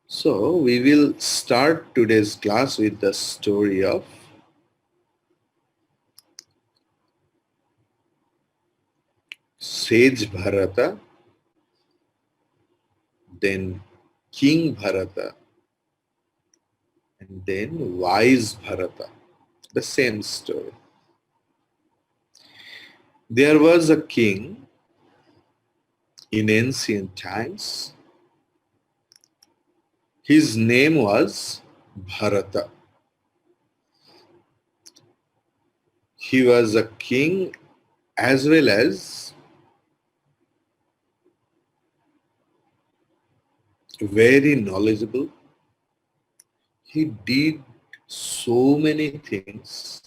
So we will start today's class with the story of Sage Bharata, then King Bharata, and then Wise Bharata. The same story. There was a king in ancient times. His name was Bharata. He was a king as well as very knowledgeable. He did so many things,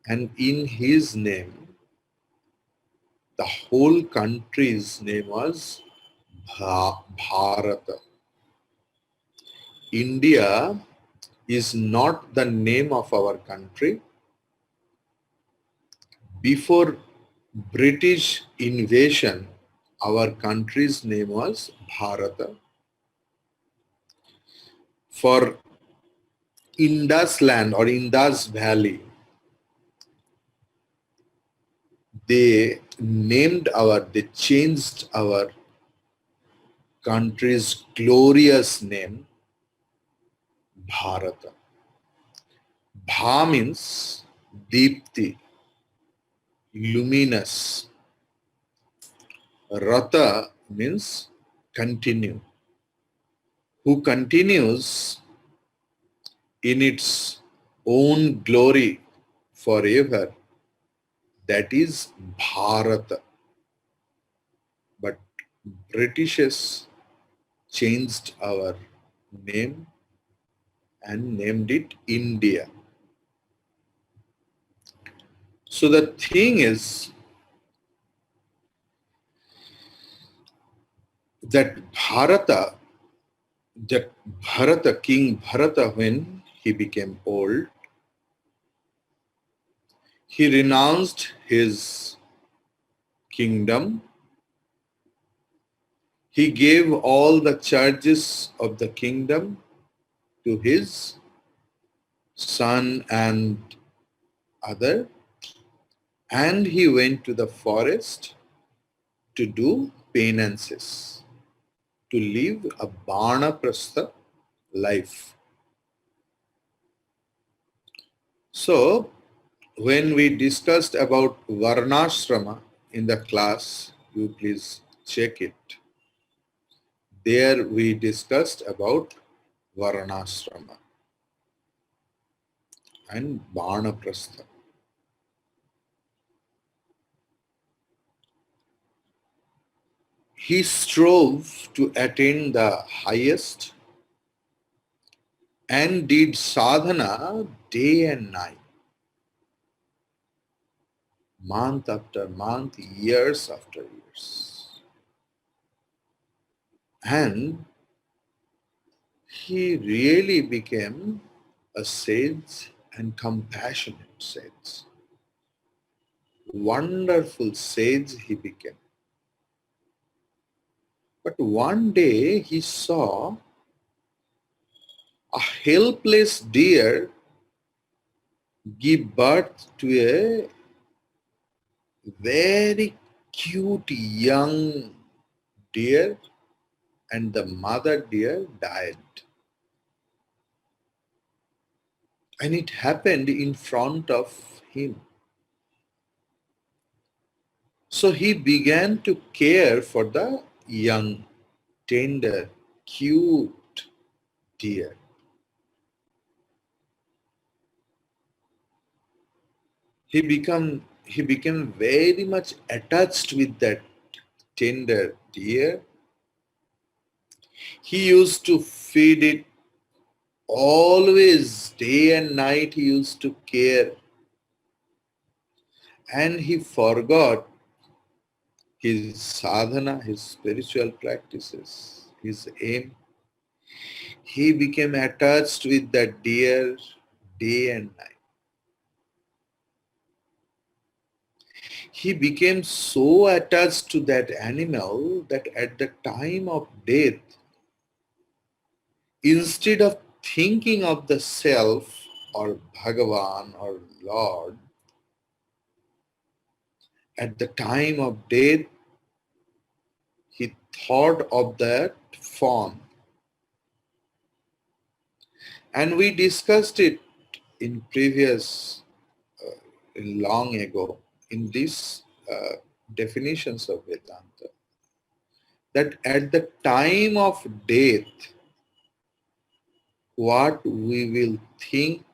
and in his name, the whole country's name was Bharata. India is not the name of our country. Before British invasion, our country's name was Bharata. For Indus land or Indus Valley, they changed our country's glorious name, Bharata. Bha means Deepti, luminous. Rata means continue. Who continues in its own glory forever. That is Bharata. But Britishers changed our name and named it India. So the thing is that King Bharata, when he became old, he renounced his kingdom. He gave all the charges of the kingdom to his son and other, and he went to the forest to do penances, to live a Banaprastha life. So, when we discussed about Varnashrama in the class, you please check it. There we discussed about Varnashrama and Banaprastha. He strove to attain the highest and did sadhana day and night, month after month, years after years. And he really became a sage and compassionate sage. Wonderful sage he became. But one day he saw a helpless deer give birth to a very cute young deer, and the mother deer died. And it happened in front of him. So he began to care for the young, tender, cute deer. He became very much attached with that tender deer. He used to feed it always, day and night he used to care. And he forgot his sadhana, his spiritual practices, his aim. He became attached with that deer day and night. He became so attached to that animal that at the time of death, Instead of thinking of the self or Bhagavan or Lord, at the time of death, he thought of that form. And we discussed it in previous, long ago, in these definitions of Vedanta, that at the time of death, what we will think,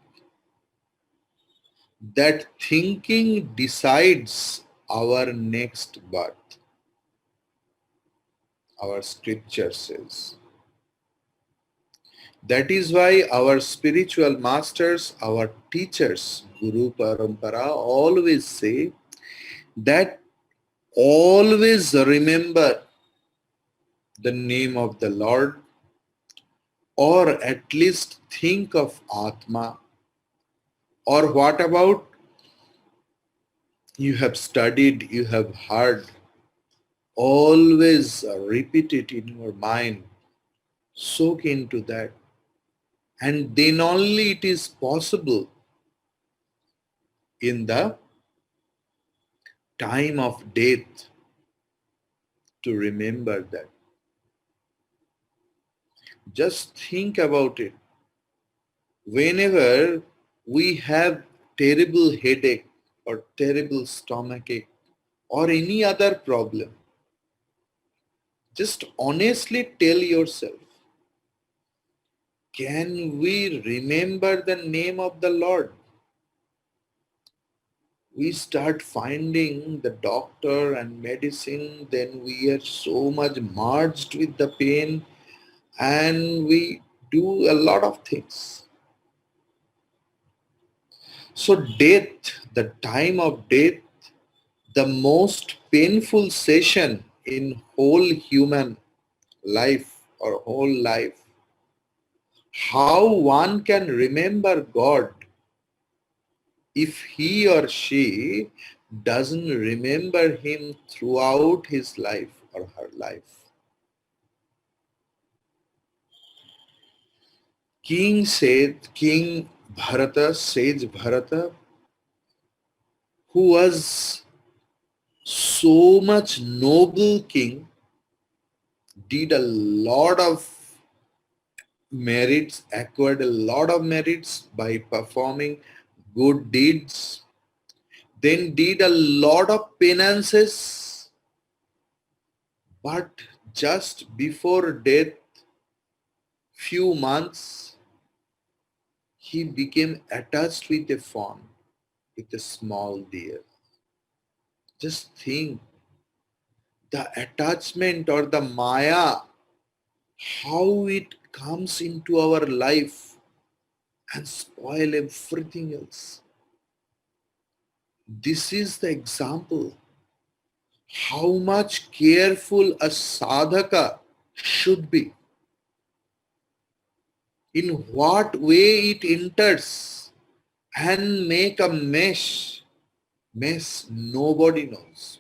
that thinking decides our next birth. Our scripture says. That is why our spiritual masters, our teachers, Guru Parampara, always say that always remember the name of the Lord, or at least think of Atma. Or what about you have studied, you have heard, always repeat it in your mind, soak into that, and then only it is possible in the time of death to remember that. Just think about it. Whenever we have terrible headache or terrible stomachache or any other problem, just honestly tell yourself, can we remember the name of the Lord? We start finding the doctor and medicine, then we are so much merged with the pain and we do a lot of things. So death, the time of death, the most painful session in whole human life or whole life. How one can remember God if he or she doesn't remember him throughout his life or her life. King Bharata, sage Bharata, who was so much noble king, did a lot of merits, acquired a lot of merits by performing good deeds, then did a lot of penances, but just before death, few months, he became attached with a fawn, with a small deer. Just think, the attachment or the maya, how it comes into our life and spoil everything else. This is the example how much careful a sadhaka should be, in what way it enters and make a mess nobody knows.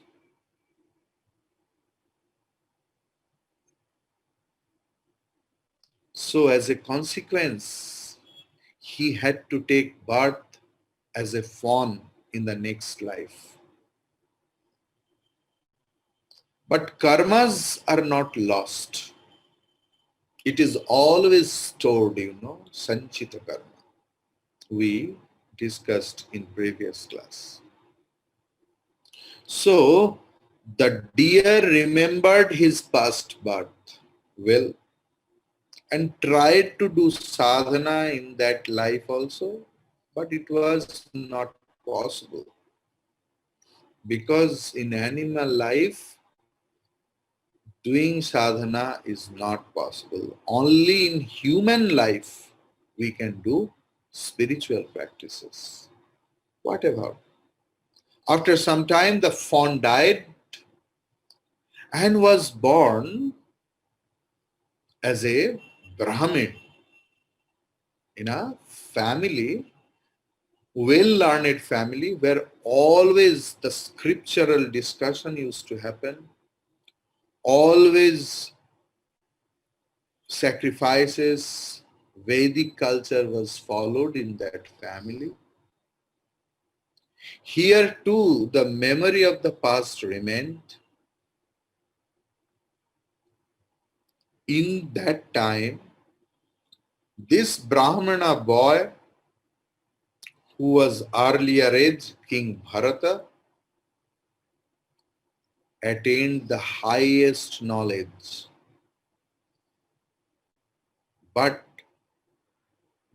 So as a consequence, he had to take birth as a fawn in the next life. But karmas are not lost. It is always stored, sanchita karma. We discussed in previous class. So the deer remembered his past birth well and tried to do sadhana in that life also, but it was not possible because in animal life doing sadhana is not possible. Only in human life we can do spiritual practices. Whatever. After some time the fawn died and was born as a Brahmin in a family, well-learned family, where always the scriptural discussion used to happen, always sacrifices, Vedic culture was followed in that family. Here too, the memory of the past remained. In that time, this Brahmana boy, who was earlier aged King Bharata, attained the highest knowledge. But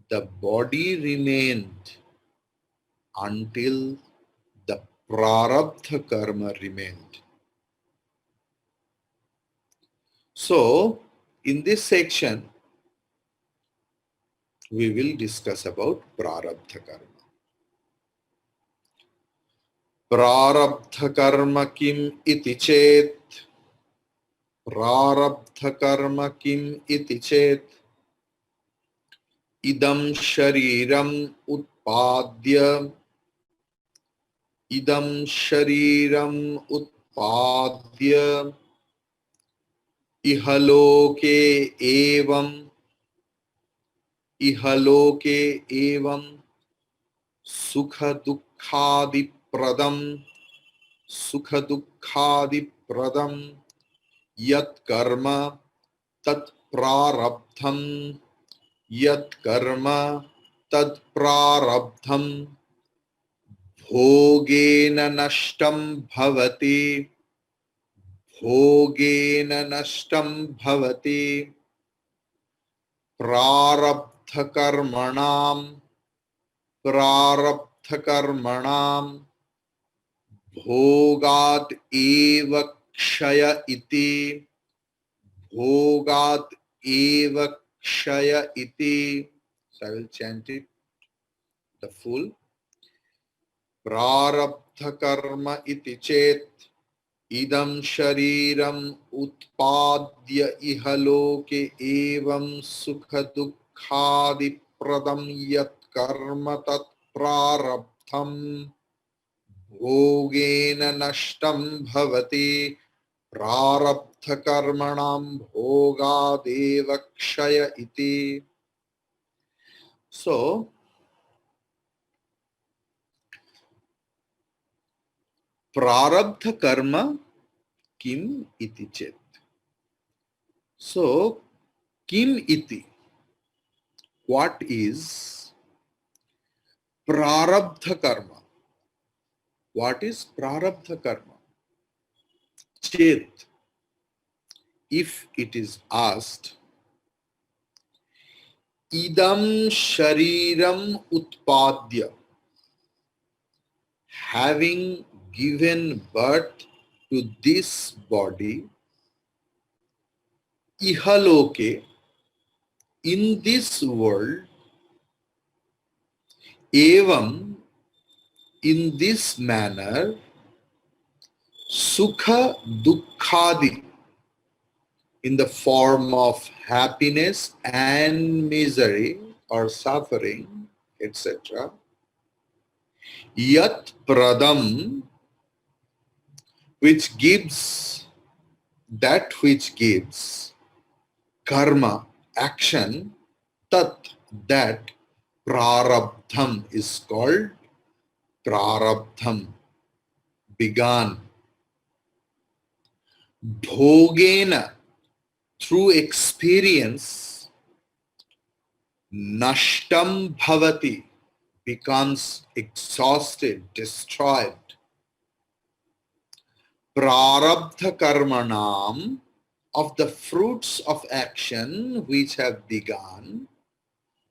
the body remained until the prarabdha karma remained. So, in this section, we will discuss about prarabdha karma. Prarabdha karma kim iti chet. Prarabdha karma kim iti chet. Idam shariram utpadya. Idam shariram utpadya. Ihaloke evam. Ihaloke evam. Sukha dukkhadi pradam. Sukha dukkhadi pradam. Yat karma tat prarabdham. Yat karma tad prarabdham bhogena nashtam bhavati. Bhogena nashtam bhavati prarabdha karmanam. Prarabdha karmanam bhogat eva kshaya iti. Bhogat eva kshaya iti. So I will chant it the full. Prarabdha karma iti chet idam shariram utpadya ihaloke evam sukha dukkhadi pradam yat karma tat prarabdham bhogena nashtam bhavati prarabdha karmanam bhogadeva kshaya iti. So, prarabdha karma kim iti chet. So, kim iti, what is prarabdha karma? What is prarabdha karma? Chet, if it is asked, idam shariram utpadya, having given birth to this body, ihaloke, in this world, evam, in this manner, sukha dukkhadi, in the form of happiness and misery or suffering, etc. Yat pradam, which gives, that which gives, karma, action, tat, that, prarabdham is called prarabdham, began. Bhogena, through experience, nashtam bhavati, becomes exhausted, destroyed. Prarabdha karmanam, of the fruits of action which have begun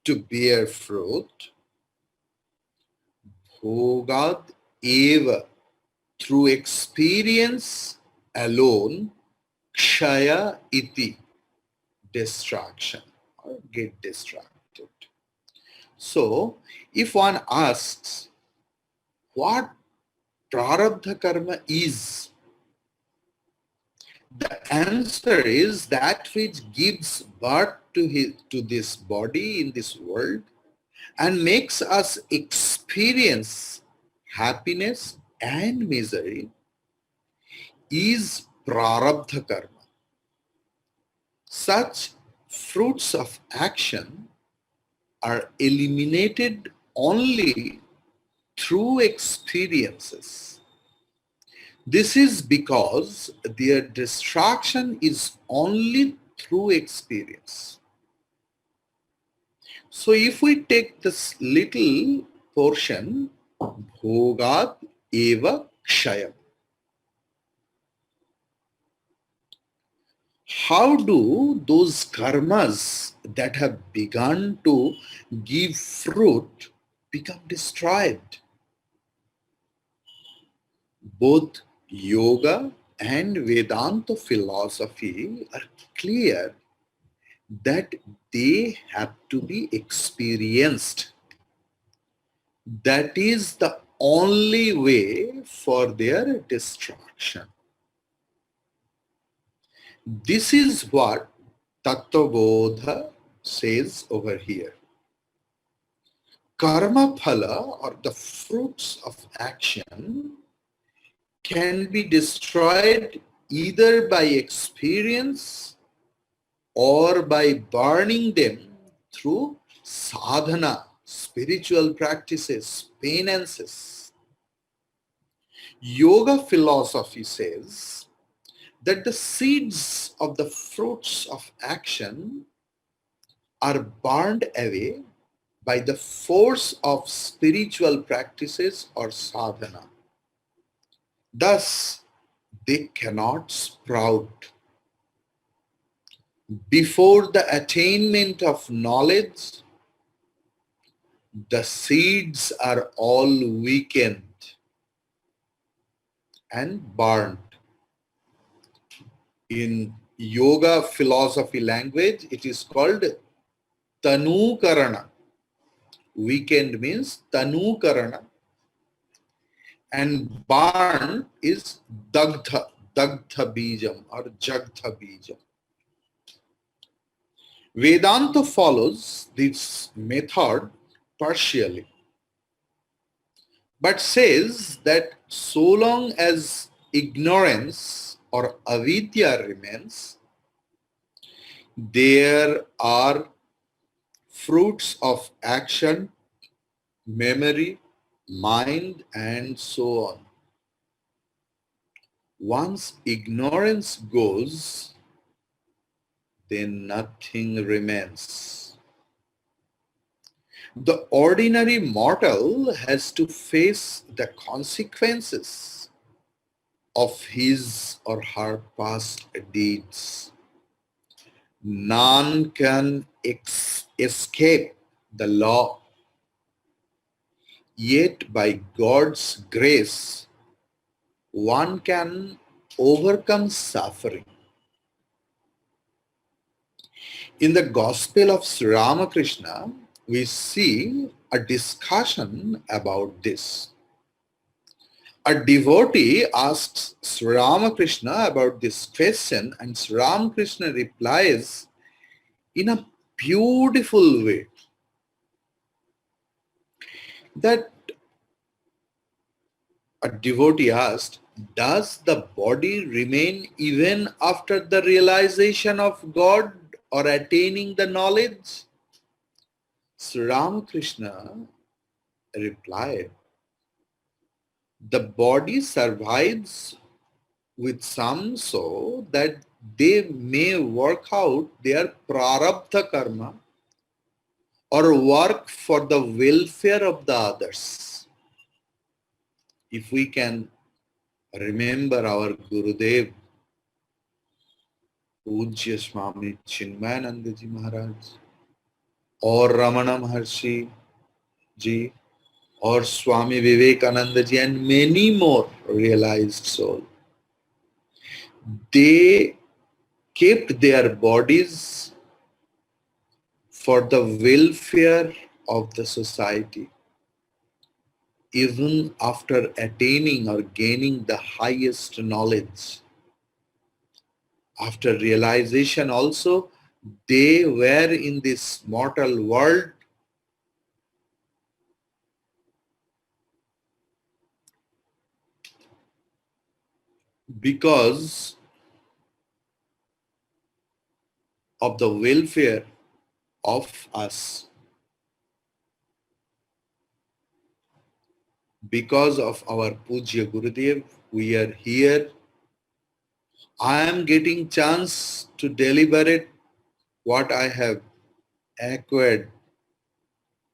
to bear fruit. Bhogad eva, through experience alone, kshaya iti, destruction or get distracted. So, if one asks what prarabdha karma is, the answer is that which gives birth to this body in this world and makes us experience happiness and misery is prarabdha karma. Such fruits of action are eliminated only through experiences. This is because their destruction is only through experience. So if we take this little portion, bhogat eva kshayam. How do those karmas that have begun to give fruit become destroyed? Both yoga and Vedanta philosophy are clear that they have to be experienced. That is the only way for their destruction. This is what Tattvabodha says over here. Karma phala, or the fruits of action, can be destroyed either by experience or by burning them through sadhana, spiritual practices, penances. Yoga philosophy says that the seeds of the fruits of action are burned away by the force of spiritual practices or sadhana. Thus, they cannot sprout. Before the attainment of knowledge, the seeds are all weakened and burned. In yoga philosophy language, it is called tanukarana. Weakened means tanukarana, and barn is dagdha bijam or jagdha bijam. Vedanta follows this method partially, but says that so long as ignorance or avidya remains, there are fruits of action, memory, mind, and so on. Once ignorance goes, then nothing remains. The ordinary mortal has to face the consequences of his or her past deeds. None can escape the law. Yet by God's grace, one can overcome suffering. In the Gospel of Sri Ramakrishna, we see a discussion about this. A devotee asks Sri Ramakrishna about this question, and Sri Ramakrishna replies in a beautiful way that a devotee asked, does the body remain even after the realization of God or attaining the knowledge? Sri Ramakrishna replied, the body survives with some so that they may work out their prarabdha karma or work for the welfare of the others. If we can remember our Gurudev, Pujya Swami Chinmayananda Ji Maharaj, or Ramana Maharshi Ji, or Swami Vivekananda Ji, and many more realized souls, they kept their bodies for the welfare of the society, even after attaining or gaining the highest knowledge. After realization also, they were in this mortal world because of the welfare of us. Because of our Pujya Gurudev, we are here. I am getting chance to deliberate what I have acquired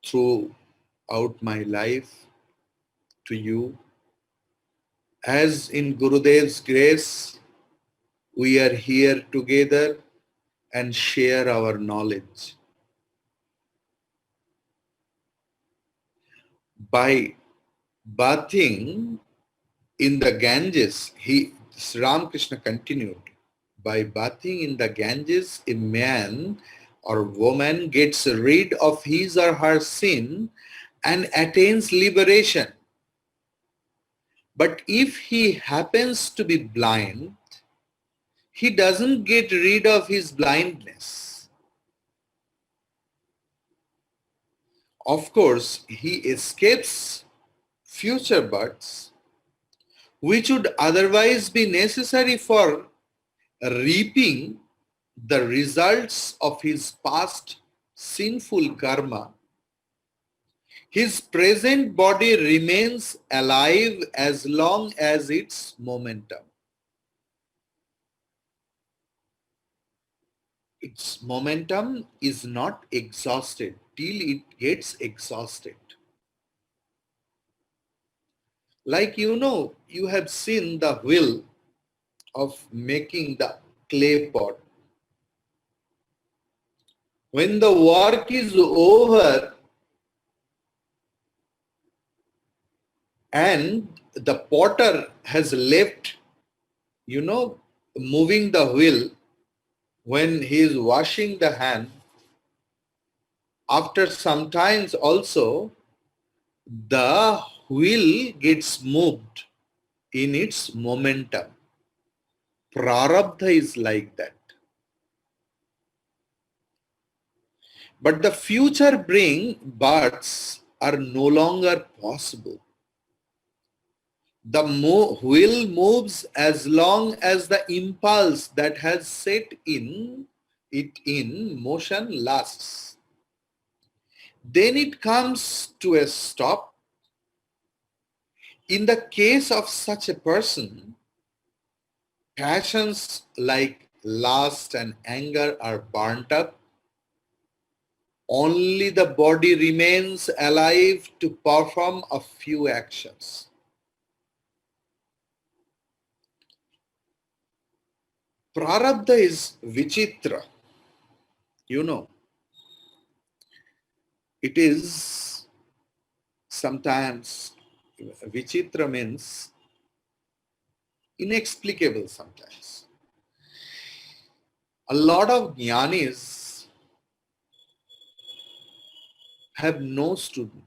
throughout my life to you. As in Gurudev's grace, we are here together and share our knowledge. By bathing in the Ganges, Sri Ramakrishna continued, by bathing in the Ganges, a man or woman gets rid of his or her sin and attains liberation. But if he happens to be blind, he doesn't get rid of his blindness. Of course, he escapes future births, which would otherwise be necessary for reaping the results of his past sinful karma. His present body remains alive as long as its momentum. Its momentum is not exhausted till it gets exhausted. Like you have seen the wheel of making the clay pot. When the work is over and the potter has left, moving the wheel, when he is washing the hand, after some times also, the wheel gets moved in its momentum. Prarabdha is like that. But the future bring births are no longer possible. The wheel moves as long as the impulse that has set it in motion lasts. Then it comes to a stop. In the case of such a person, passions like lust and anger are burnt up. Only the body remains alive to perform a few actions. Prarabdha is vichitra. It is sometimes, vichitra means inexplicable sometimes. A lot of jnanis have no student.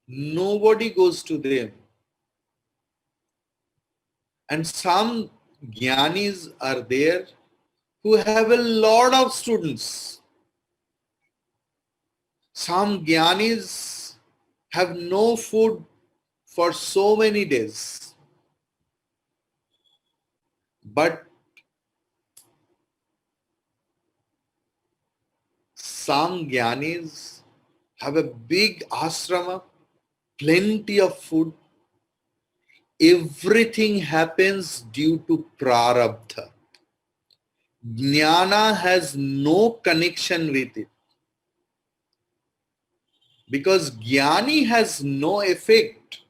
Nobody goes to them. And some jnanis are there who have a lot of students. Some jnanis have no food for so many days. But some jnanis have a big ashrama, plenty of food. Everything happens due to prarabdha. Jnana has no connection with it. Because jnani has no effect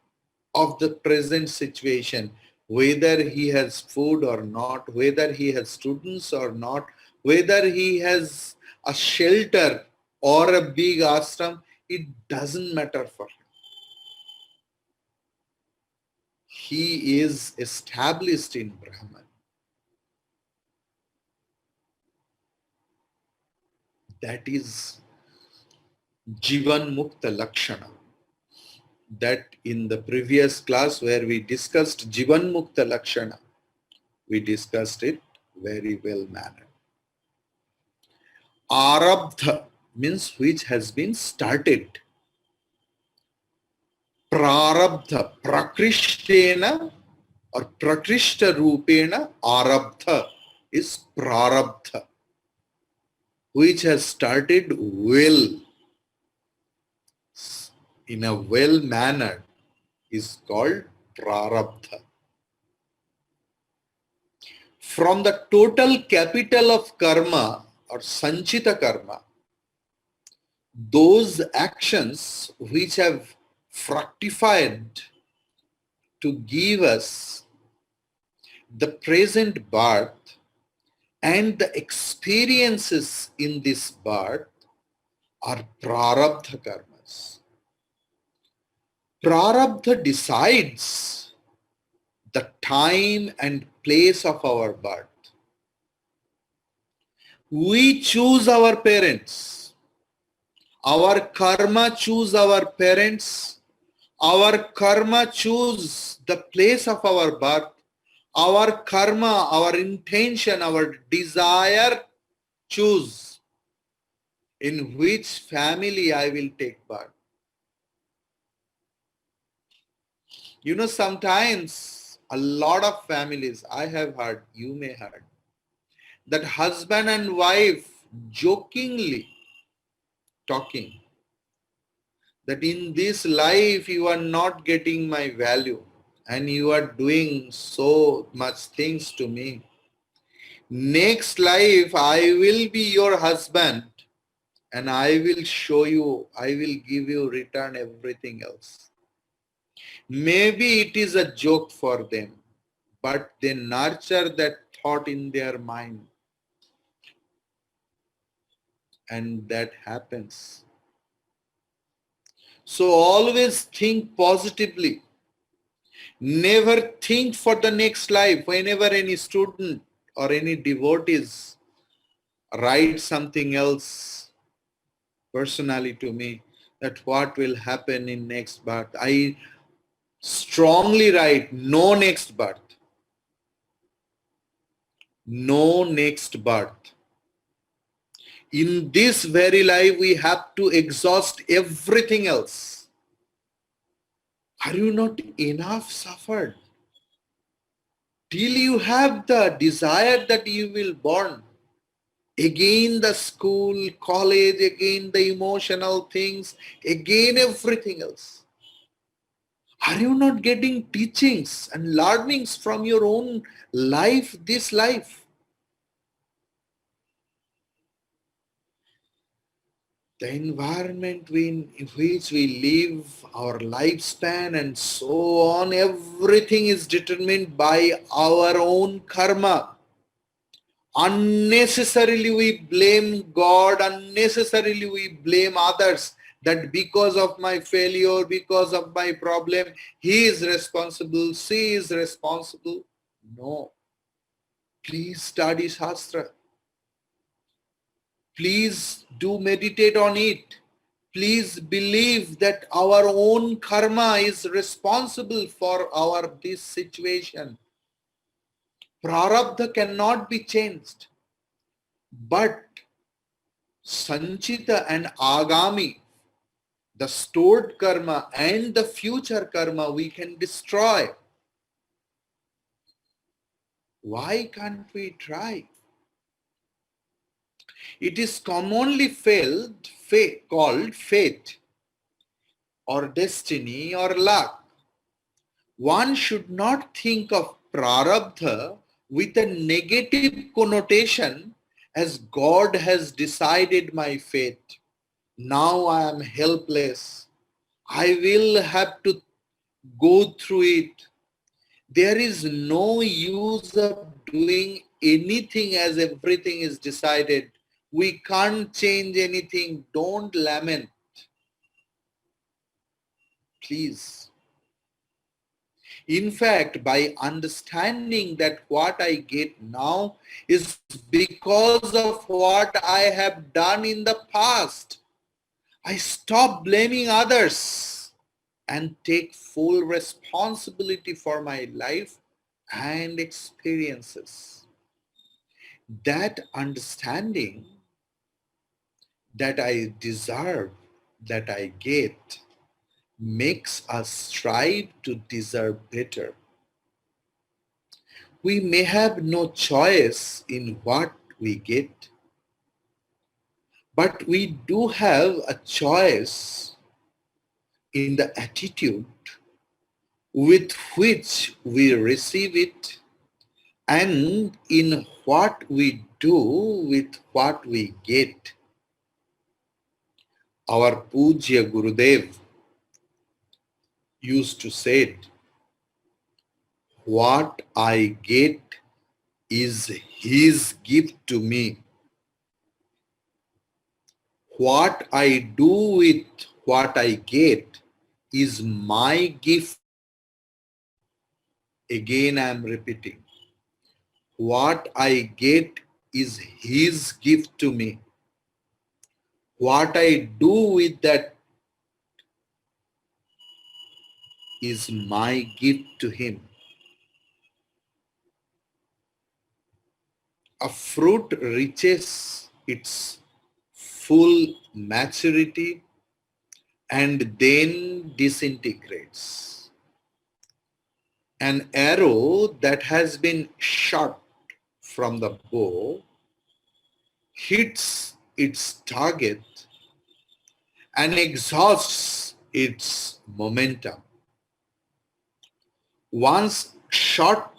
of the present situation, whether he has food or not, whether he has students or not, whether he has a shelter or a big ashram, it doesn't matter for him. He is established in Brahman. That is Jivan Mukta Lakshana. That in the previous class where we discussed Jivan Mukta Lakshana, we discussed it very well mannered. Arabdha means which has been started. Prarabdha, prakrishtena or prakrishta rupena arabdha is prarabdha, which has started well, in a well manner, is called prarabdha. From the total capital of karma or sanchita karma, those actions which have fructified to give us the present birth and the experiences in this birth are prarabdha karmas. Prarabdha decides the time and place of our birth. We choose our parents. Our karma choose our parents. Our karma choose the place of our birth. Our karma, our intention, our desire choose in which family I will take birth. You know, sometimes a lot of families, I have heard, you may heard, that husband and wife jokingly talking that in this life you are not getting my value and you are doing so much things to me. Next life I will be your husband and I will show you, I will give you return everything else. Maybe it is a joke for them, but they nurture that thought in their mind and that happens. So always think positively. Never think for the next life. Whenever any student or any devotees write something else personally to me, that what will happen in next birth, I strongly write no next birth. No next birth. In this very life, we have to exhaust everything else. Are you not enough suffered? Till you have the desire that you will born. Again the school, college, again the emotional things, again everything else. Are you not getting teachings and learnings from your own life, this life? The environment in which we live, our lifespan and so on, everything is determined by our own karma. Unnecessarily we blame God, unnecessarily we blame others that because of my failure, because of my problem, he is responsible, she is responsible. No. Please study Shastra. Please do meditate on it. Please believe that our own karma is responsible for our this situation. Prarabdha cannot be changed. But Sanchita and Agami, the stored karma and the future karma we can destroy. Why can't we try? It is commonly called fate or destiny or luck. One should not think of prarabdha with a negative connotation as God has decided my fate. Now I am helpless. I will have to go through it. There is no use of doing anything as everything is decided. We can't change anything. Don't lament. Please. In fact, by understanding that what I get now is because of what I have done in the past, I stop blaming others and take full responsibility for my life and experiences. That understanding that I deserve, that I get, makes us strive to deserve better. We may have no choice in what we get, but we do have a choice in the attitude with which we receive it and in what we do with what we get. Our Pujya Gurudev used to say, what I get is his gift to me. What I do with what I get is my gift. Again, I am repeating. What I get is his gift to me. What I do with that is my gift to him. A fruit reaches its full maturity and then disintegrates. An arrow that has been shot from the bow hits its target and exhausts its momentum. Once shot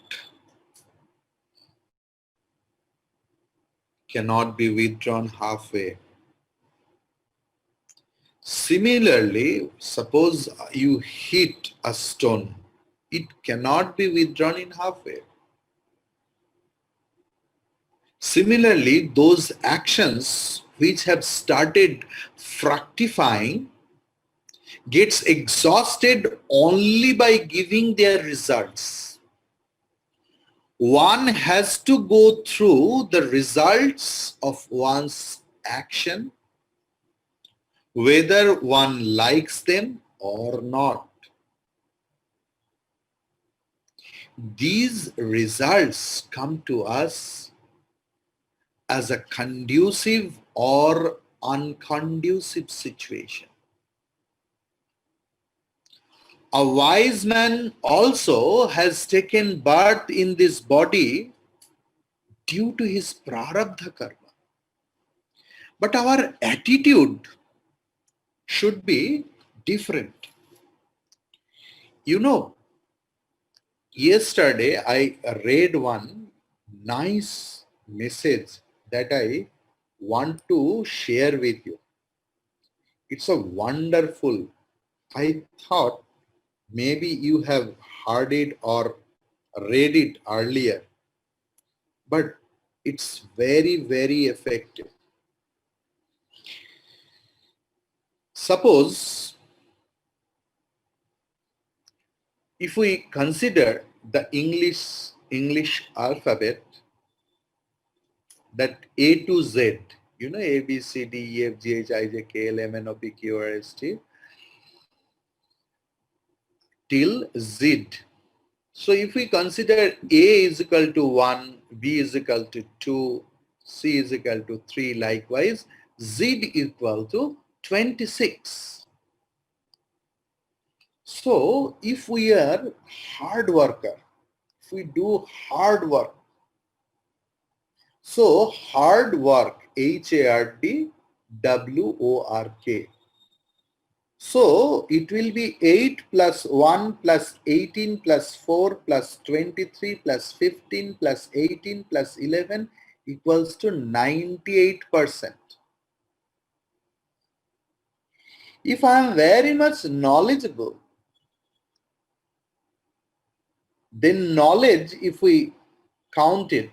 cannot be withdrawn halfway. Similarly, suppose you hit a stone, it cannot be withdrawn in halfway. Similarly, those actions which have started fructifying gets exhausted only by giving their results. One has to go through the results of one's action, whether one likes them or not. These results come to us as a conducive or unconducive situation. A wise man also has taken birth in this body due to his prarabdha karma. But our attitude should be different. You know, yesterday I read one nice message that I want to share with you. It's a wonderful, I thought maybe you have heard it or read it earlier, but it's very, very effective. Suppose if we consider the English alphabet, that A to Z, you know, A, B, C, D, E, F, G, H, I, J, K, L, M, N, O, P, Q, R, S, T, till Z. So if we consider A is equal to 1, B is equal to 2, C is equal to 3, likewise, Z equal to 26. So if we are hard worker, if we do hard work, so hard work, HARDWORK. So it will be 8 plus 1 plus 18 plus 4 plus 23 plus 15 plus 18 plus 11 equals to 98%. If I am very much knowledgeable, then knowledge, if we count it,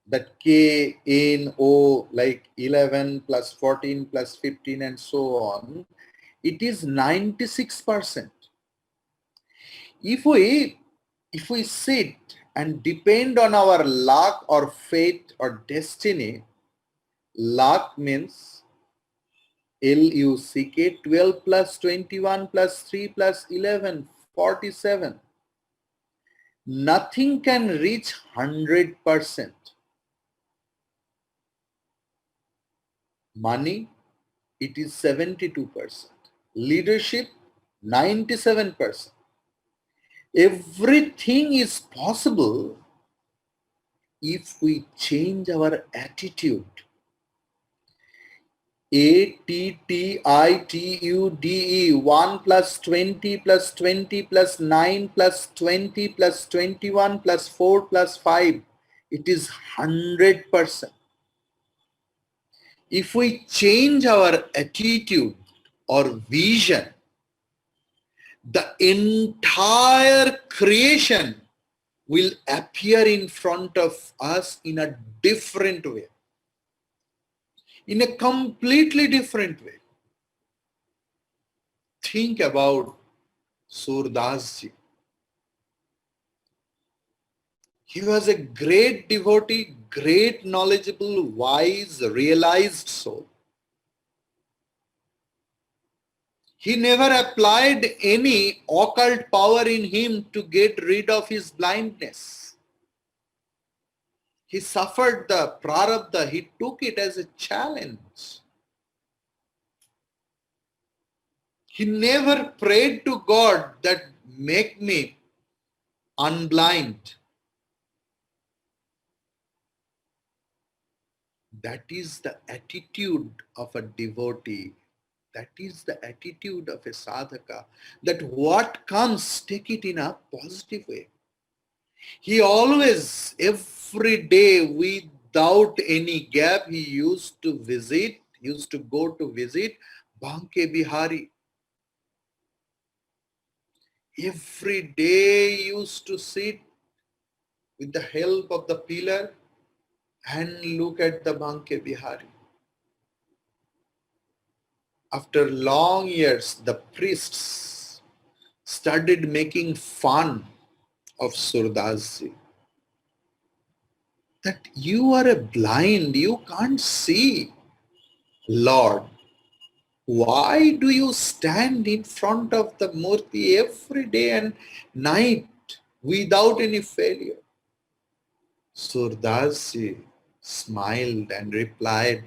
that K, N, O, like 11 plus 14 plus 15 and so on, it is 96%. If we sit and depend on our luck or fate or destiny, luck means LUCK, 12 plus 21 plus 3 plus 11, 47. Nothing can reach 100%. Money, it is 72%. Leadership, 97%. Everything is possible if we change our attitude, ATTITUDE, 1 plus 20 plus 20 plus 9 plus 20 plus 21 plus 4 plus 5, it is 100%. If we change our attitude or vision, the entire creation will appear in front of us in a different way, in a completely different way. Think about Surdas ji. He was a great devotee, great knowledgeable, wise, realized soul. He never applied any occult power in him to get rid of his blindness. He suffered the prarabdha, he took it as a challenge. He never prayed to God that make me unblind. That is the attitude of a devotee. That is the attitude of a sadhaka. That what comes, take it in a positive way. He always, every day, without any gap, he used to go to visit Banke Bihari. Every day he used to sit with the help of the pillar and look at the Banke Bihari. After long years, the priests started making fun of Surdas ji. That you are a blind, you can't see, Lord. Why do you stand in front of the Murti every day and night without any failure? Surdas ji smiled and replied,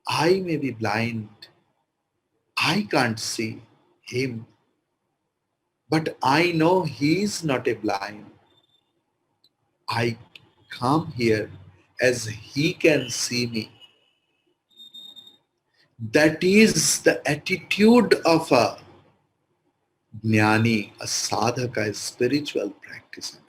I may be blind, I can't see him, but I know he is not a blind. I come here as he can see me. That is the attitude of a jnani, a sadhaka, a spiritual practitioner.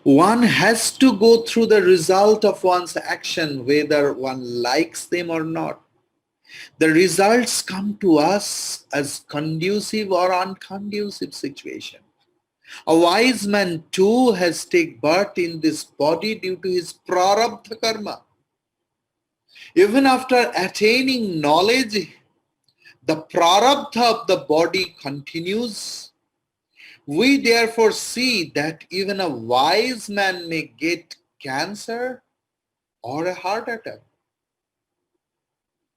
One has to go through the result of one's action, whether one likes them or not. The results come to us as conducive or unconducive situation. A wise man too has taken birth in this body due to his prarabdha karma. Even after attaining knowledge, the prarabdha of the body continues. We therefore see that even a wise man may get cancer or a heart attack.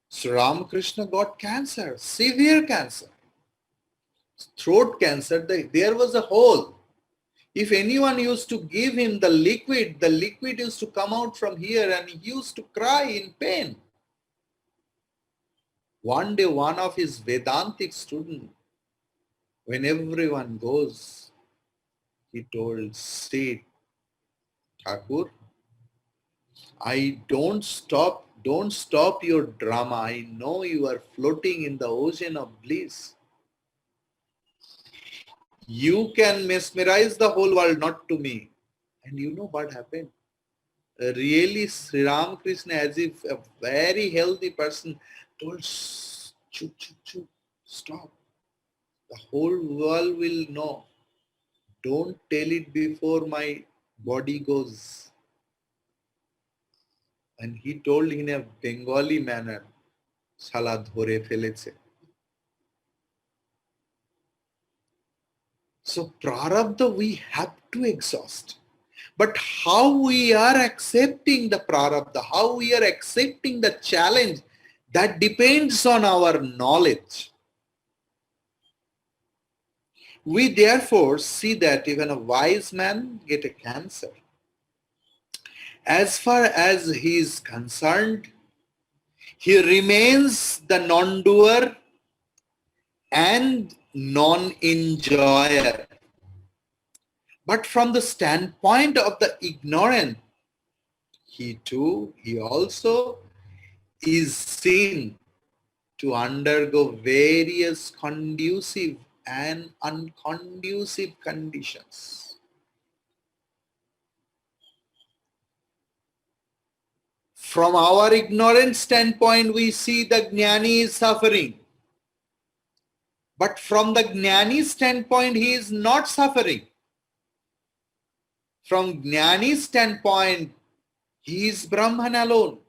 Sri Ramakrishna got cancer, severe cancer. Throat cancer, there was a hole. If anyone used to give him the liquid used to come out from here and he used to cry in pain. One day, one of his Vedantic students, when everyone goes, he told, "Sit, Thakur, don't stop your drama. I know you are floating in the ocean of bliss. You can mesmerize the whole world, not to me." And you know what happened? Really, Sri Ramakrishna, as if a very healthy person, told, "Choo, choo, choo, stop. The whole world will know. Don't tell it before my body goes." And he told in a Bengali manner, "Shala dhore feleche." So prarabdha we have to exhaust. But how we are accepting the prarabdha, how we are accepting the challenge, that depends on our knowledge. We therefore see that even a wise man get a cancer. As far as he is concerned, he remains the non-doer and non-enjoyer. But from the standpoint of the ignorant, he also is seen to undergo various conducive and unconducive conditions. From our ignorant standpoint, we see the Jnani is suffering. But from the Jnani's standpoint, he is not suffering. From Jnani's standpoint, he is Brahman alone.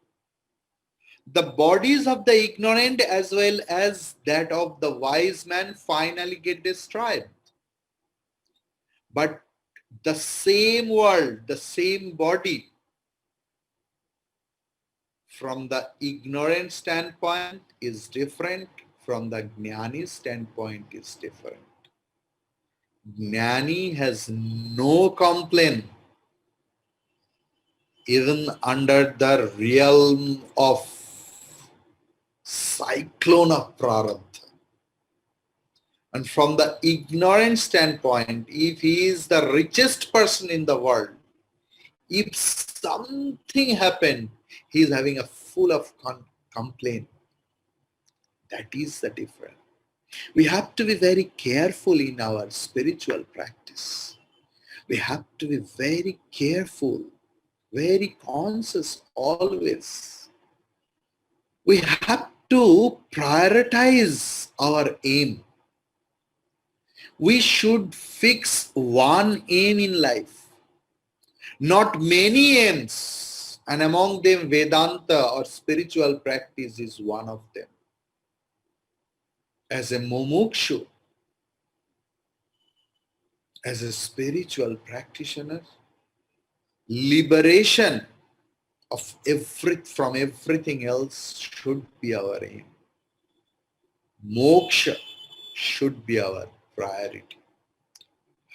The bodies of the ignorant as well as that of the wise man finally get destroyed. But the same world, the same body, from the ignorant standpoint is different, from the Jnani standpoint is different. Jnani has no complaint even under the realm of cyclone of prarabdha. And from the ignorant standpoint, if he is the richest person in the world, if something happened, he is having a full of complaint. That is the difference. We have to be very careful in our spiritual practice. We have to be very careful, very conscious always. We have to prioritize our aim. We should fix one aim in life, not many aims, and among them Vedanta or spiritual practice is one of them. As a mumukshu, as a spiritual practitioner, liberation of from everything else should be our aim. Moksha should be our priority.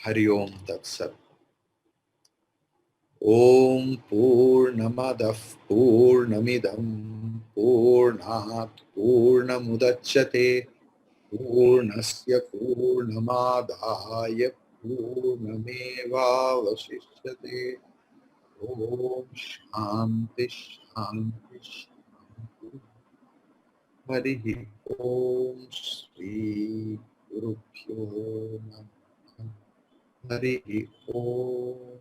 Hari Om Tat Sat. Om Purnamadah Purnamidam Purnat Purnamudachyate Purnasya Purnamadaya Purnamevavashishyate. Om Shanti Shanti Shanti. Hari Om Shri Gurubhyo Namaha. Hari Om.